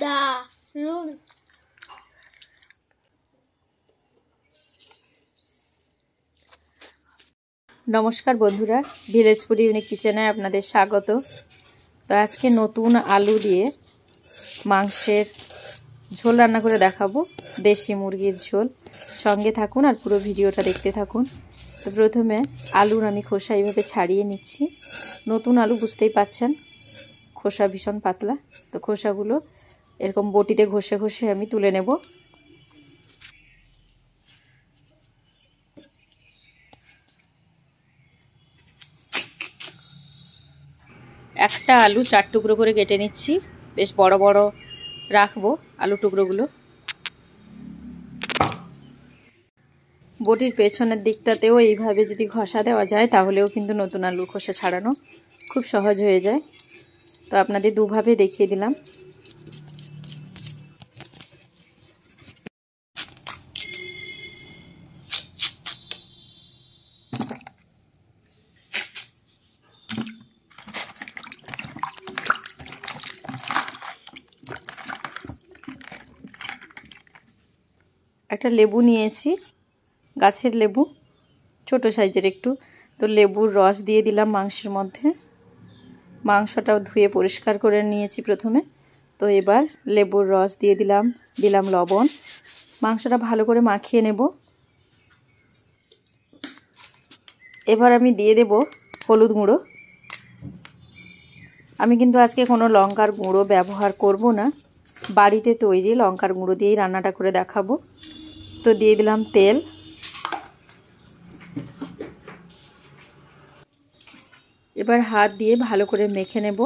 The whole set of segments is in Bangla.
দারুন। নমস্কার বন্ধুরা, ভিলেজপুর ইউনিক কিচেনে আপনাদের স্বাগত। তো আজকে নতুন আলু দিয়ে মাংসের ঝোল রান্না করে দেখাবো, দেশি মুরগির ঝোল। সঙ্গে থাকুন আর পুরো ভিডিওটা দেখতে থাকুন। তো প্রথমে আলুর আমি খোসা এইভাবে ছাড়িয়ে নিচ্ছি। নতুন আলু বুঝতেই পাচ্ছেন, খোসা ভীষণ পাতলা। তো খোসাগুলো এরকম বটিতে ঘষে ঘষে আমি তুলে নেব। একটা আলু 4 টুকরো করে কেটে নিচ্ছি, বেশ বড় বড় রাখবো আলু টুকরোগুলো। বটির পেছনের দিকটাতেও এইভাবে যদি ঘষা দেওয়া যায় তাহলেও কিন্তু নতুন আলুর খোসা ছাড়ানো খুব সহজ হয়ে যায়। তো আপনাদের দুভাবে দেখিয়ে দিলাম। একটা লেবু নিয়েছি, গাছের লেবু, ছোট সাইজের একটু। তো লেবুর রস দিয়ে দিলাম মাংসের মধ্যে। মাংসটাও ধুয়ে পরিষ্কার করে নিয়েছি প্রথমে। তো এবার লেবুর রস দিয়ে দিলাম লবণ। মাংসটা ভালো করে মাখিয়ে নেব। এবার আমি দিয়ে দেব হলুদ গুঁড়ো। আমি কিন্তু আজকে কোনো লঙ্কার গুঁড়ো ব্যবহার করব না, বাড়িতে তৈরি লঙ্কার গুঁড়ো দিয়েই রান্নাটা করে দেখাবো। তো দিয়ে দিলাম তেল। এবার হাত দিয়ে ভালো করে মেখে নেব।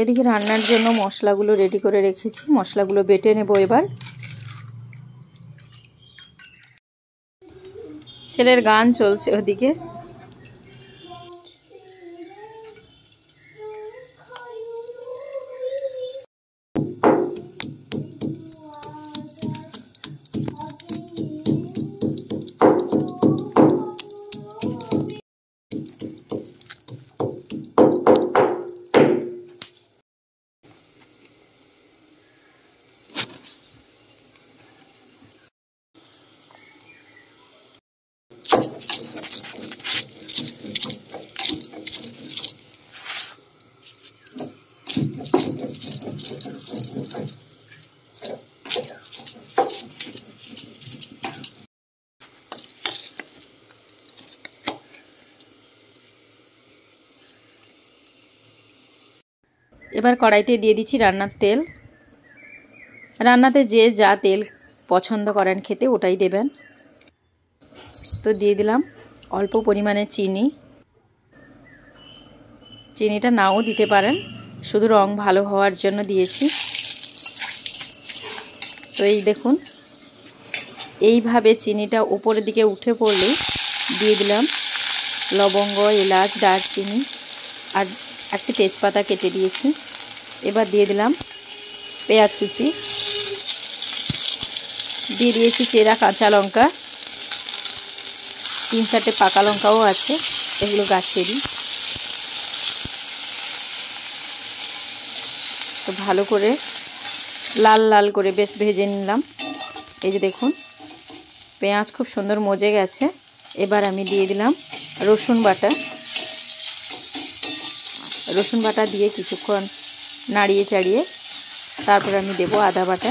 এদিকে রান্নার জন্য মশলাগুলো রেডি করে রেখেছি, মশলাগুলো বেটে নেব। এবার ছেলের গান চলছে ওদিকে। এবার কড়াইতে দিয়ে দিচ্ছি রান্নার তেল। রান্নাতে যে যা তেল পছন্দ করেন খেতে ওটাই দেবেন। তো দিয়ে দিলাম অল্প পরিমাণে চিনি। চিনিটা নাও দিতে পারেন, শুধু রং ভালো হওয়ার জন্য দিয়েছি। তো এই দেখুন, এইভাবে চিনিটা উপরের দিকে উঠে পড়লেই দিয়ে দিলাম লবঙ্গ, এলাচ, দারচিনি আর একটি তেজপাতা কেটে দিয়েছি। এবার দিয়ে দিলাম পেঁয়াজ কুচি, দিয়ে দিয়েছি চেরা কাঁচা লঙ্কা, 3-4টে পাকা লঙ্কাও আছে, এগুলো গাছেরই। তো ভালো করে লাল লাল করে বেশ ভেজে নিলাম। এই যে দেখুন, পেঁয়াজ খুব সুন্দর মজে গেছে। এবার আমি দিয়ে দিলাম রসুন বাটা। রসুন বাটা দিয়ে কিছুক্ষণ নাড়িয়ে চাড়িয়ে তারপর আমি দেব আদা বাটা।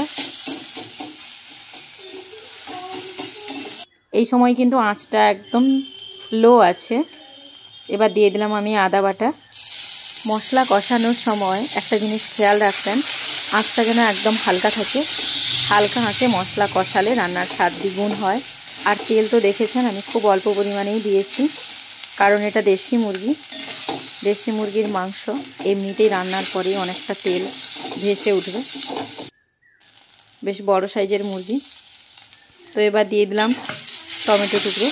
এই সময় কিন্তু আঁচটা একদম লো আছে। এবার দিয়ে দিলাম আমি আদা বাটা। মশলা কষানোর সময় একটা জিনিস খেয়াল রাখবেন, আঁচটা যেন একদম হালকা থাকে। হালকা আঁচে মশলা কষালে রান্নার স্বাদ দ্বিগুণ হয়। আর তেল তো দেখেছেন আমি খুব অল্প পরিমাণেই দিয়েছি, কারণ এটা দেশি মুরগি। দেশি মুরগির মাংস এমনিতেই রান্নার পরে অনেকটা তেল ভেসে উঠবে। বেশ বড় সাইজের মুরগি। তো এবার দিয়ে দিলাম টমেটো টুকরো,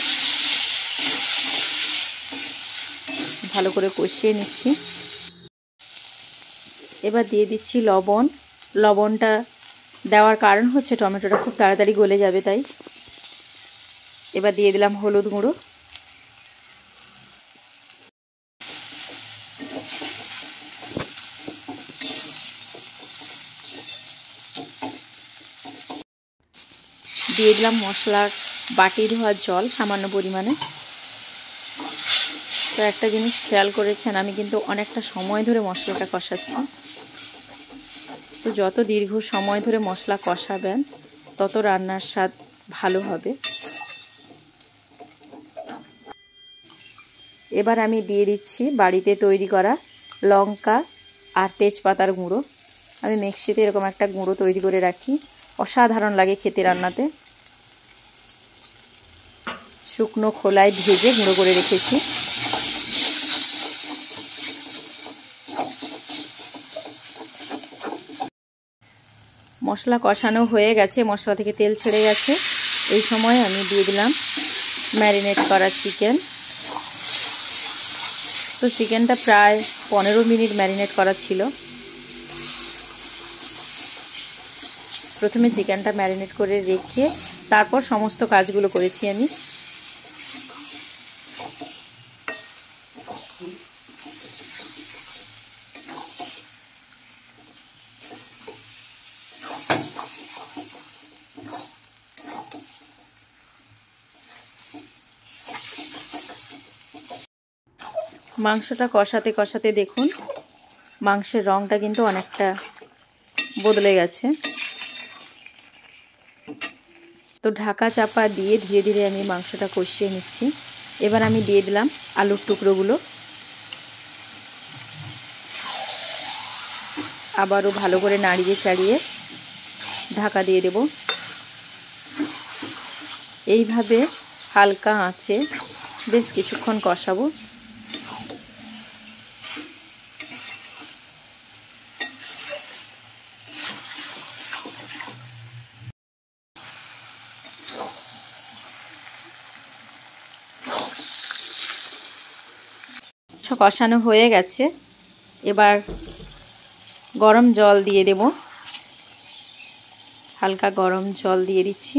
ভালো করে কষিয়ে নিচ্ছি। এবার দিয়ে দিচ্ছি লবণ। লবণটা দেওয়ার কারণ হচ্ছে টমেটোটা খুব তাড়াতাড়ি গলে যাবে তাই। এবার দিয়ে দিলাম হলুদ গুঁড়ো, দিয়ে দিলাম মশলার বাটি ধোয়ার জল সামান্য পরিমাণে। তো একটা জিনিস খেয়াল করেছেন, আমি কিন্তু অনেকটা সময় ধরে মশলাটা কষাচ্ছি। তো যত দীর্ঘ সময় ধরে মশলা কষাবেন তত রান্নার স্বাদ ভালো হবে। এবার আমি দিয়ে দিচ্ছি বাড়িতে তৈরি করা লঙ্কা আর তেজপাতার গুঁড়ো। আমি মিক্সিতে এরকম একটা গুঁড়ো তৈরি করে রাখি, অসাধারণ লাগে খেতে রান্নাতে। শুকনো খোলায় ভেজে গুঁড়ো করে রেখেছি। মশলা কষানো হয়ে গেছে, মশলা থেকে তেল ছেড়ে গেছে। এই সময় আমি দিয়ে দিলাম ম্যারিনেট করা চিকেন। তো চিকেনটা প্রায় 15 মিনিট ম্যারিনেট করা ছিল। প্রথমে চিকেনটা ম্যারিনেট করে রেখে তারপর সমস্ত কাজগুলো করেছি আমি। মাংসটা কষাতে কষাতে দেখুন মাংসের রঙটা কিন্তু অনেকটা বদলে গেছে। তো ঢাকা চাপা দিয়ে ধীরে ধীরে আমি মাংসটা কষিয়ে নিচ্ছি। এবার আমি দিয়ে দিলাম আলুর টুকরোগুলো, আবারও ভালো করে নাড়িয়ে চাড়িয়ে ঢাকা দিয়ে দেব। এইভাবে হালকা আঁচে বেশ কিছুক্ষণ কষাবো। কষানো হয়ে গেছে, এবার গরম জল দিয়ে দেব। হালকা গরম জল দিয়ে দিচ্ছি।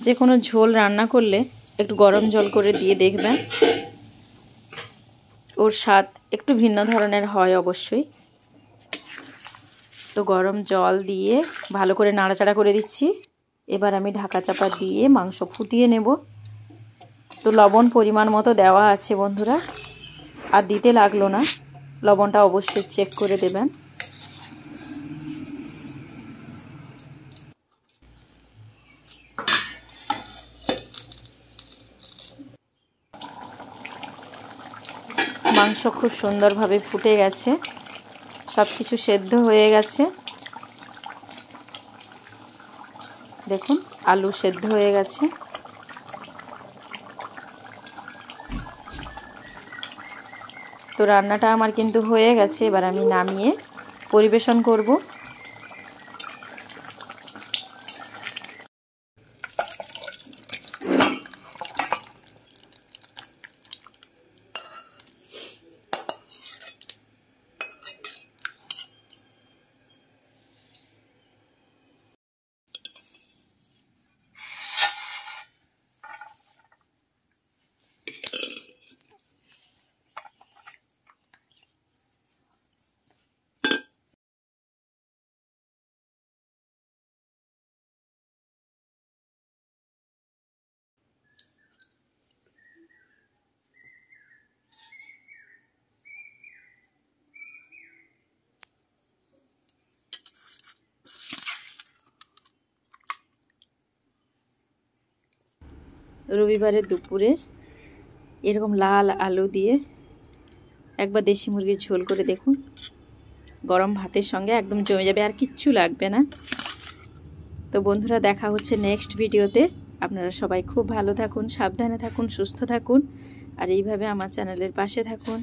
যে কোনো ঝোল রান্না করলে একটু গরম জল করে দিয়ে দেখবেন, ওর স্বাদ একটু ভিন্ন ধরনের হয় অবশ্যই। তো গরম জল দিয়ে ভালো করে নাড়াচাড়া করে দিচ্ছি। এবার আমি ঢাকা চাপা দিয়ে মাংস ফুটিয়ে নেব। তো লবণ পরিমাণ মতো দেওয়া আছে বন্ধুরা, আর দিতে লাগলো না। লবণটা অবশ্যই চেক করে দেবেন। মাংস খুব সুন্দরভাবে ফুটে গেছে, সব কিছু সেদ্ধ হয়ে গেছে। দেখুন আলু সেদ্ধ হয়ে গেছে। তো রান্নাটা আমার কিন্তু হয়ে গেছে। এবার আমি নামিয়ে পরিবেশন করব। রবিবারের দুপুরে এরকম লাল আলু দিয়ে একবার দেশি মুরগির ঝোল করে দেখুন, গরম ভাতের সঙ্গে একদম জমে যাবে, আর কিচ্ছু লাগবে না। তো বন্ধুরা, দেখা হচ্ছে নেক্সট ভিডিওতে। আপনারা সবাই খুব ভালো থাকুন, সাবধানে থাকুন, সুস্থ থাকুন, আর এইভাবে আমার চ্যানেলের পাশে থাকুন।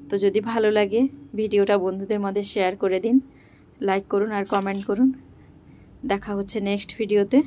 তো যদি ভালো লাগে ভিডিওটা বন্ধুদের মধ্যে শেয়ার করে দিন, লাইক করুন আর কমেন্ট করুন। দেখা হচ্ছে নেক্সট ভিডিওতে।